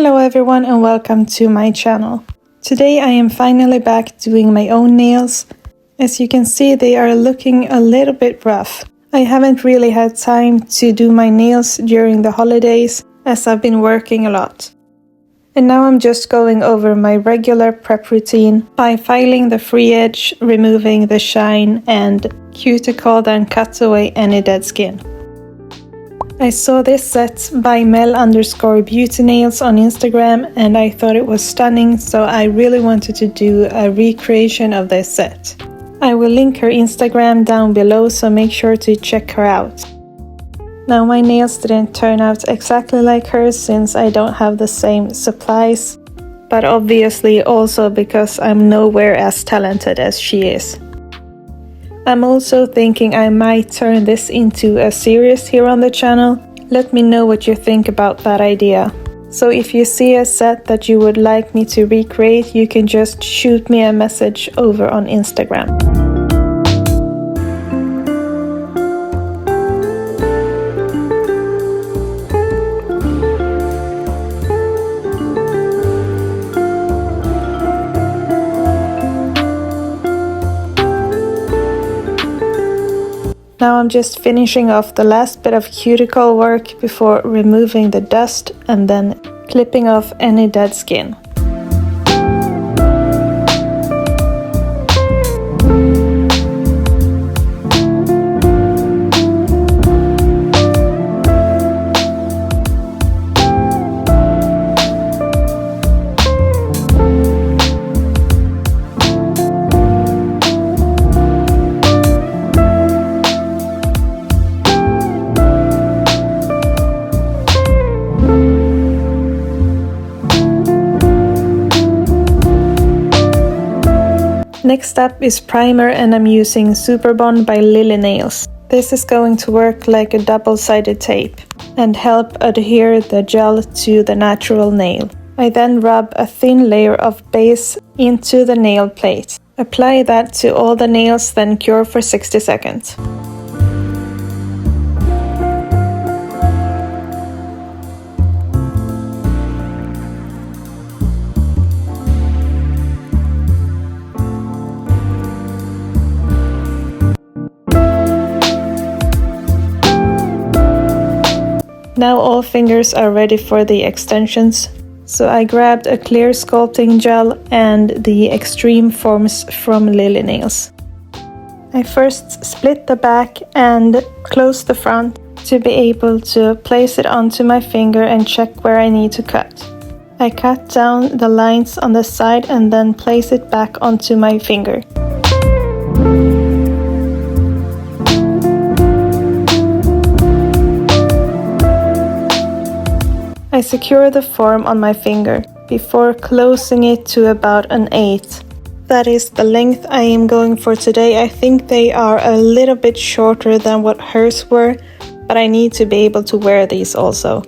Hello everyone and welcome to my channel. Today I am finally back doing my own nails. As you can see, they are looking a little bit rough. I haven't really had time to do my nails during the holidays as I've been working a lot. And now I'm just going over my regular prep routine by filing the free edge, removing the shine, and cuticle, then cut away any dead skin. I saw this set by Mel_Beauty_Nails on Instagram and I thought it was stunning, so I really wanted to do a recreation of this set. I will link her Instagram down below, so make sure to check her out. Now my nails didn't turn out exactly like hers since I don't have the same supplies, but obviously also because I'm nowhere as talented as she is. I'm also thinking I might turn this into a series here on the channel. Let me know what you think about that idea. So if you see a set that you would like me to recreate, you can just shoot me a message over on Instagram. Now I'm just finishing off the last bit of cuticle work before removing the dust and then clipping off any dead skin. Next up is primer, and I'm using Super Bond by Lily Nails. This is going to work like a double-sided tape and help adhere the gel to the natural nail. I then rub a thin layer of base into the nail plate. Apply that to all the nails, then cure for 60 seconds. Now all fingers are ready for the extensions, so I grabbed a clear sculpting gel and the extreme forms from Lily Nails. I first split the back and close the front to be able to place it onto my finger and check where I need to cut. I cut down the lines on the side and then place it back onto my finger. I secure the form on my finger before closing it to about an 1/8. That is the length I am going for today. I think they are a little bit shorter than what hers were, but I need to be able to wear these also.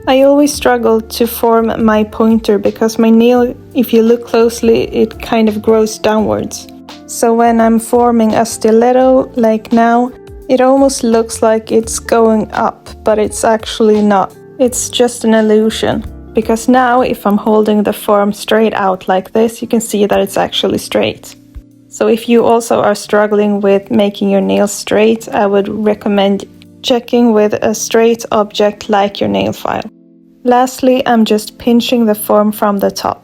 I always struggle to form my pointer because my nail, if you look closely, it kind of grows downwards. So when I'm forming a stiletto like now, it almost looks like it's going up, but it's actually not. It's just an illusion, because now if I'm holding the form straight out like this, you can see that it's actually straight. So if you also are struggling with making your nails straight, I would recommend checking with a straight object like your nail file. Lastly, I'm just pinching the form from the top,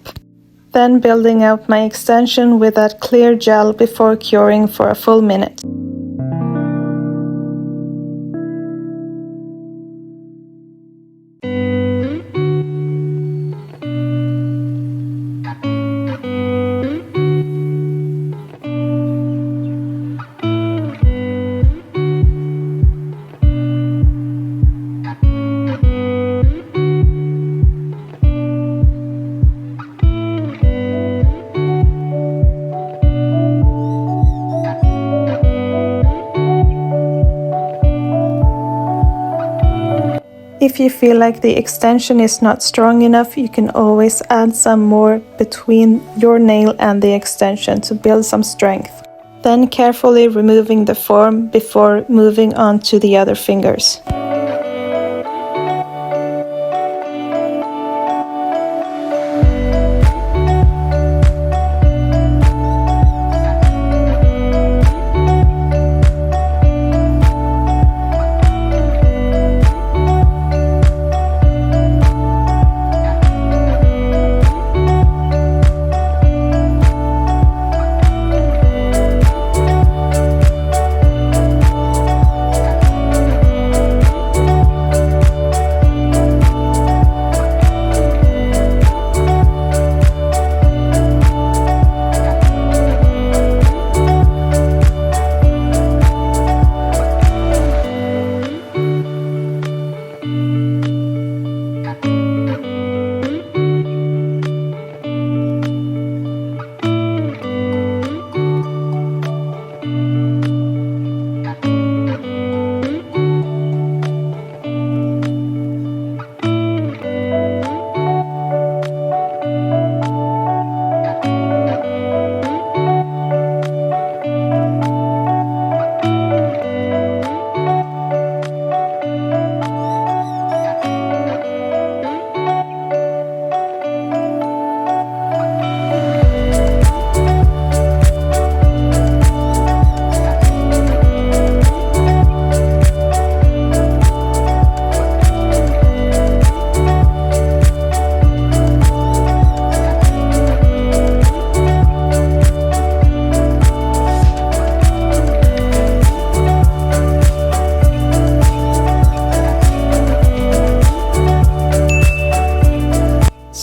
then building out my extension with that clear gel before curing for a full minute. If you feel like the extension is not strong enough, you can always add some more between your nail and the extension to build some strength. Then carefully removing the form before moving on to the other fingers.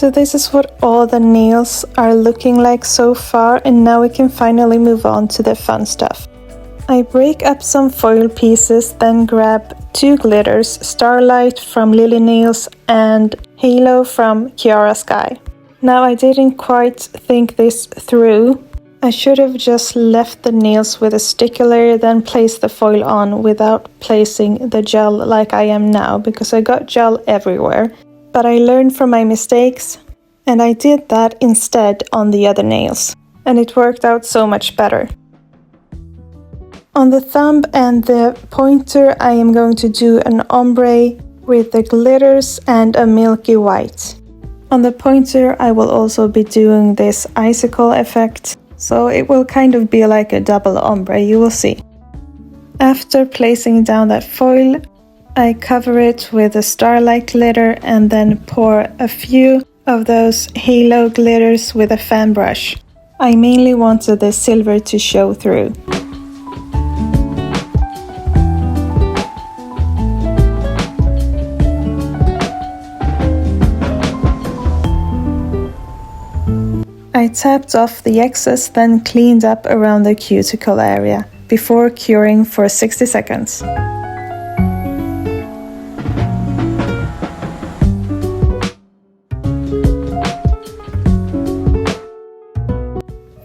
So this is what all the nails are looking like so far, and now we can finally move on to the fun stuff. I break up some foil pieces, then grab 2 glitters, Starlight from Lily Nails and Halo from Kiara Sky. Now I didn't quite think this through. I should have just left the nails with a sticky layer, then placed the foil on without placing the gel like I am now, because I got gel everywhere. But I learned from my mistakes, and I did that instead on the other nails, and it worked out so much better. On the thumb and the pointer, I am going to do an ombre with the glitters and a milky white. On the pointer, I will also be doing this icicle effect, so it will kind of be like a double ombre, you will see. After placing down that foil, I cover it with a Starlight glitter and then pour a few of those halo glitters with a fan brush. I mainly wanted the silver to show through. I tapped off the excess, then cleaned up around the cuticle area before curing for 60 seconds.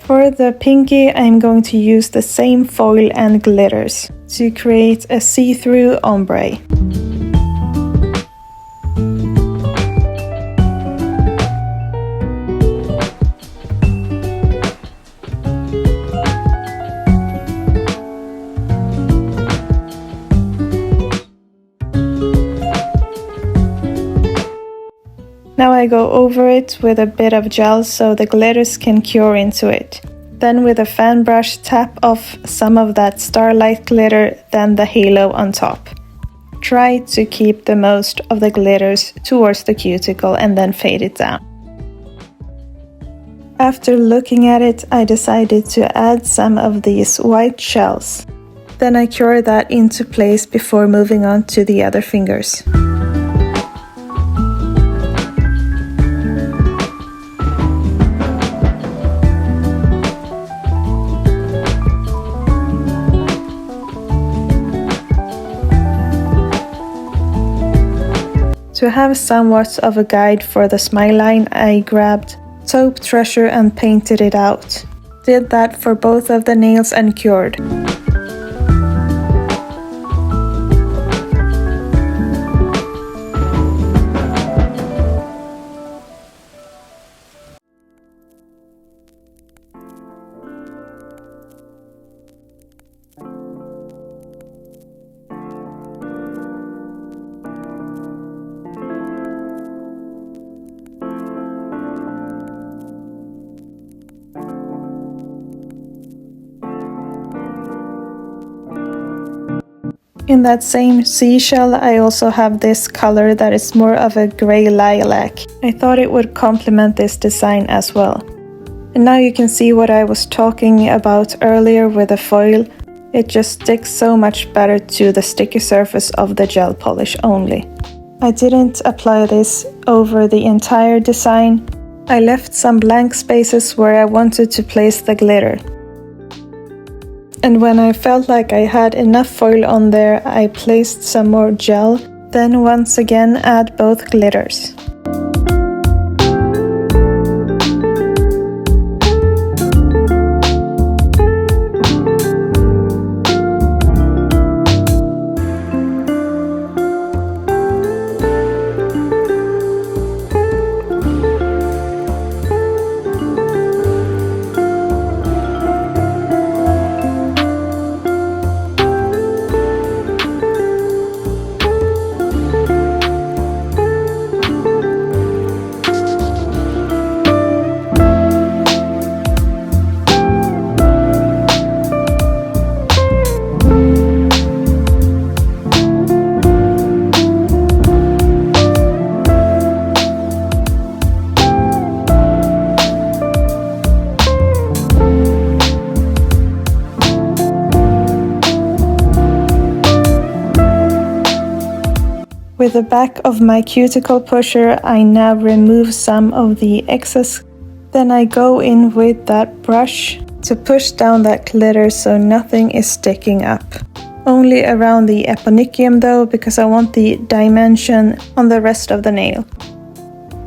For the pinky, I'm going to use the same foil and glitters to create a see-through ombre. Now I go over it with a bit of gel so the glitters can cure into it. Then with a fan brush, tap off some of that Starlight glitter, then the halo on top. Try to keep the most of the glitters towards the cuticle and then fade it down. After looking at it, I decided to add some of these white shells. Then I cure that into place before moving on to the other fingers. To have somewhat of a guide for the smile line, I grabbed Taupe Treasure and painted it out. Did that for both of the nails and cured. In that same seashell, I also have this color that is more of a grey lilac. I thought it would complement this design as well. And now you can see what I was talking about earlier with the foil. It just sticks so much better to the sticky surface of the gel polish only. I didn't apply this over the entire design. I left some blank spaces where I wanted to place the glitter. And when I felt like I had enough foil on there, I placed some more gel, then once again add both glitters. With the back of my cuticle pusher, I now remove some of the excess. Then I go in with that brush to push down that glitter so nothing is sticking up. Only around the eponychium though, because I want the dimension on the rest of the nail.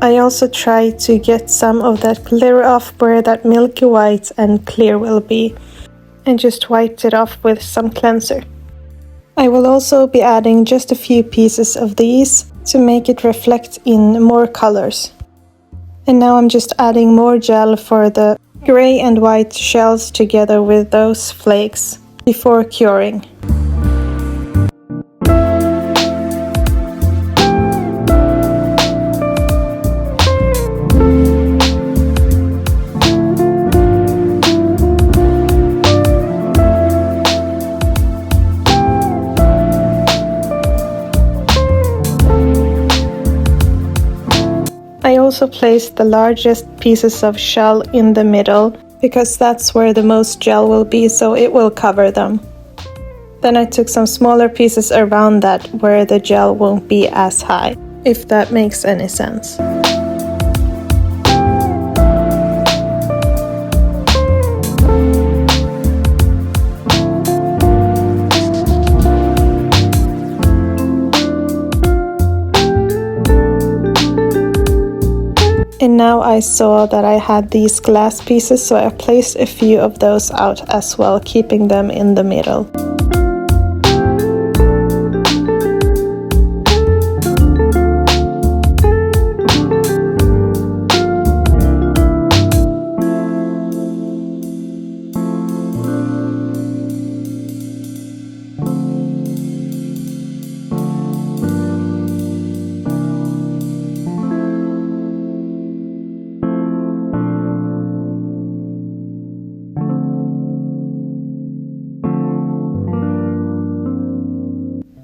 I also try to get some of that glitter off where that milky white and clear will be, and just wiped it off with some cleanser. I will also be adding just a few pieces of these to make it reflect in more colors. And now I'm just adding more gel for the gray and white shells together with those flakes before curing. I also placed the largest pieces of shell in the middle, because that's where the most gel will be, so it will cover them. Then I took some smaller pieces around that where the gel won't be as high, if that makes any sense. And now I saw that I had these glass pieces, so I placed a few of those out as well, keeping them in the middle.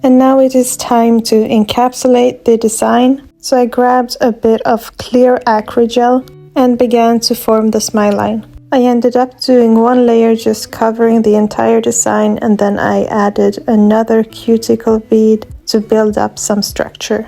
And now it is time to encapsulate the design. So I grabbed a bit of clear acrygel and began to form the smile line. I ended up doing one layer just covering the entire design, and then I added another cuticle bead to build up some structure.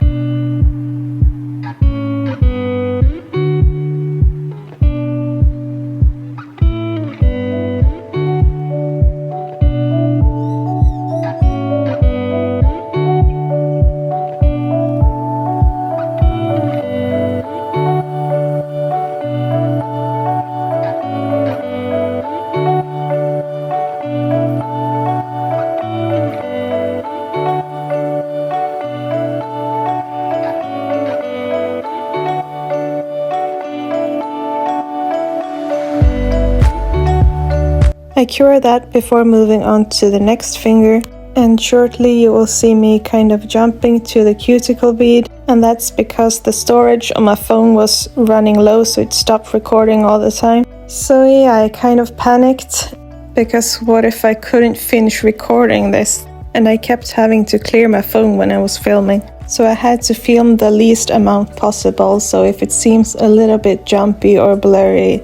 I cure that before moving on to the next finger, and shortly you will see me kind of jumping to the cuticle bead, and that's because the storage on my phone was running low, so it stopped recording all the time. So yeah, I kind of panicked, because what if I couldn't finish recording this? And I kept having to clear my phone when I was filming. So I had to film the least amount possible, so if it seems a little bit jumpy or blurry,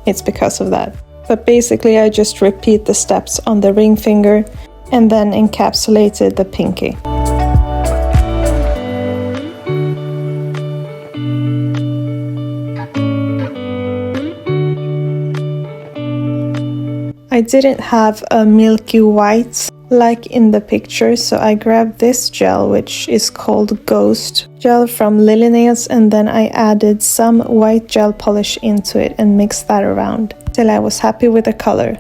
it's because of that. But basically I just repeat the steps on the ring finger and then encapsulated the pinky. I didn't have a milky white like in the picture, so I grabbed this gel, which is called Ghost Gel from Lily Nails, and then I added some white gel polish into it and mixed that around till I was happy with the color.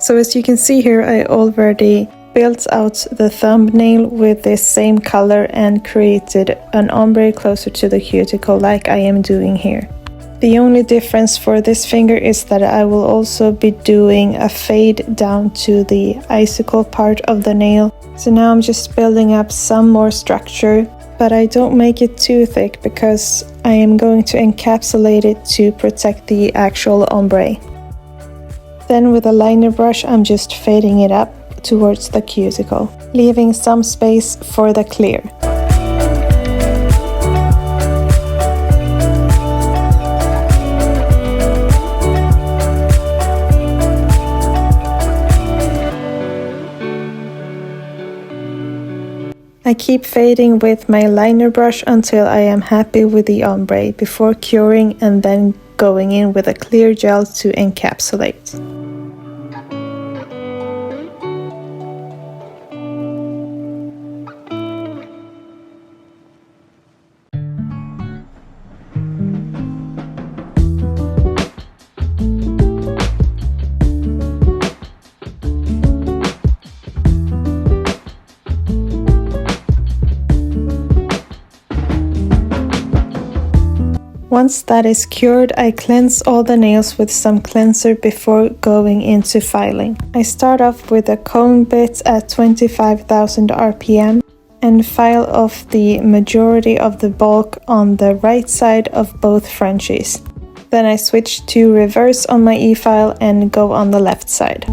So as you can see here, I already built out the thumbnail with this same color and created an ombre closer to the cuticle like I am doing here. The only difference for this finger is that I will also be doing a fade down to the icicle part of the nail. So now I'm just building up some more structure, but I don't make it too thick because I am going to encapsulate it to protect the actual ombre. Then with a liner brush, I'm just fading it up towards the cuticle, leaving some space for the clear. I keep fading with my liner brush until I am happy with the ombre before curing and then going in with a clear gel to encapsulate. Once that is cured, I cleanse all the nails with some cleanser before going into filing. I start off with a comb bit at 25,000 RPM and file off the majority of the bulk on the right side of both Frenchies. Then I switch to reverse on my e-file and go on the left side.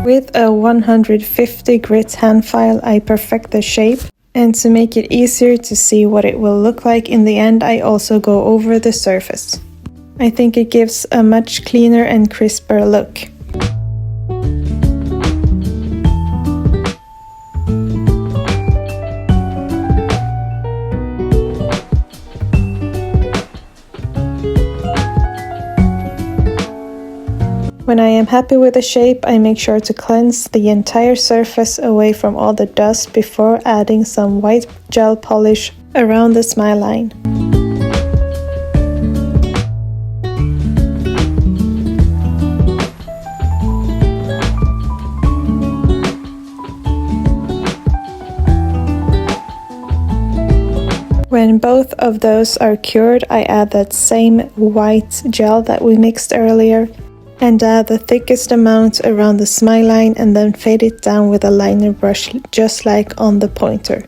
With a 150 grit hand file, I perfect the shape, and to make it easier to see what it will look like in the end, I also go over the surface. I think it gives a much cleaner and crisper look. When I am happy with the shape, I make sure to cleanse the entire surface away from all the dust before adding some white gel polish around the smile line. When both of those are cured, I add that same white gel that we mixed earlier and add the thickest amount around the smile line and then fade it down with a liner brush just like on the pointer.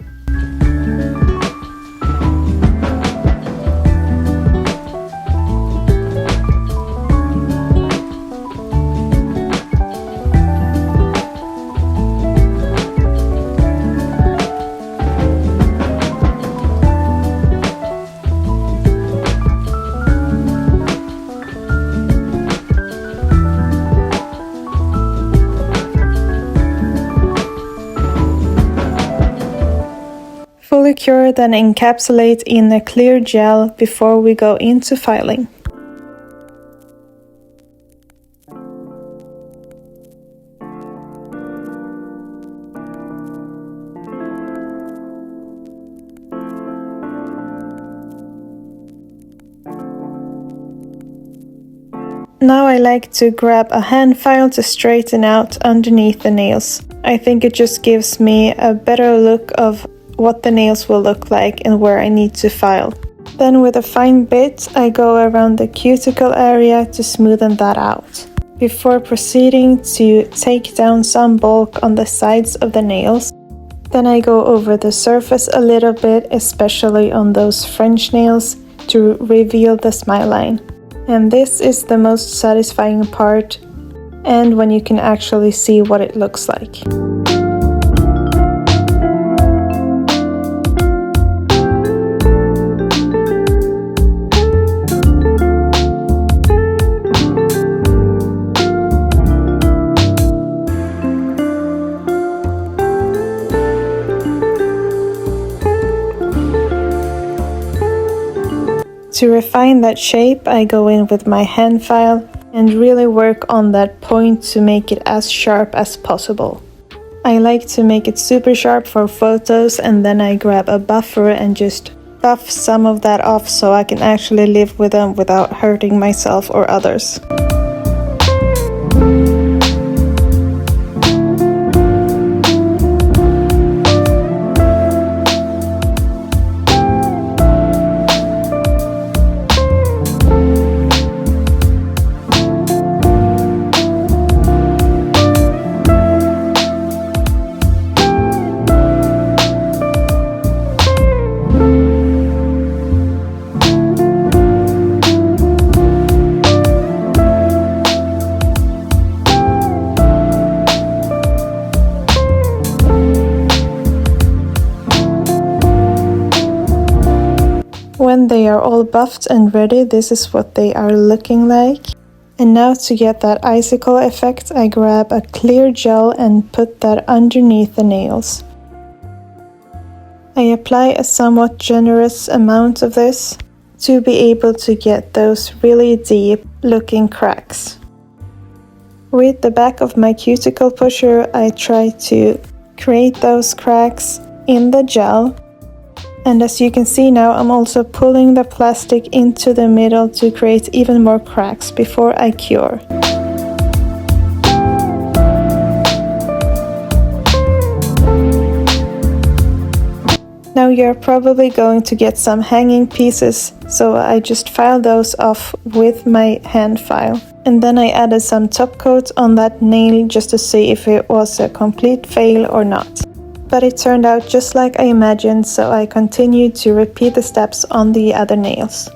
Fully cure, then encapsulate in a clear gel before we go into filing. Now I like to grab a hand file to straighten out underneath the nails. I think it just gives me a better look of what the nails will look like and where I need to file. Then with a fine bit, I go around the cuticle area to smoothen that out, before proceeding to take down some bulk on the sides of the nails. Then I go over the surface a little bit, especially on those French nails, to reveal the smile line. And this is the most satisfying part, and when you can actually see what it looks like. To refine that shape, I go in with my hand file and really work on that point to make it as sharp as possible. I like to make it super sharp for photos, and then I grab a buffer and just buff some of that off so I can actually live with them without hurting myself or others. When they are all buffed and ready, this is what they are looking like. And now to get that icicle effect, I grab a clear gel and put that underneath the nails. I apply a somewhat generous amount of this to be able to get those really deep looking cracks. With the back of my cuticle pusher, I try to create those cracks in the gel. And as you can see now, I'm also pulling the plastic into the middle to create even more cracks before I cure. Now you're probably going to get some hanging pieces, so I just file those off with my hand file. And then I added some top coat on that nail just to see if it was a complete fail or not. But it turned out just like I imagined, so I continued to repeat the steps on the other nails.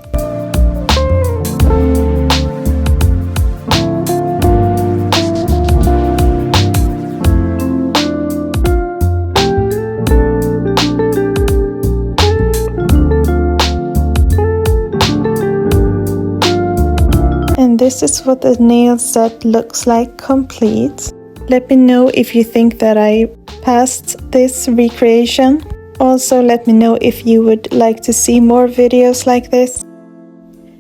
And this is what the nail set looks like complete. Let me know if you think that I passed this recreation. Also let me know if you would like to see more videos like this.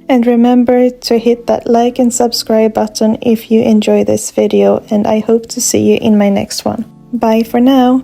And remember to hit that like and subscribe button if you enjoy this video, and I hope to see you in my next one. Bye for now!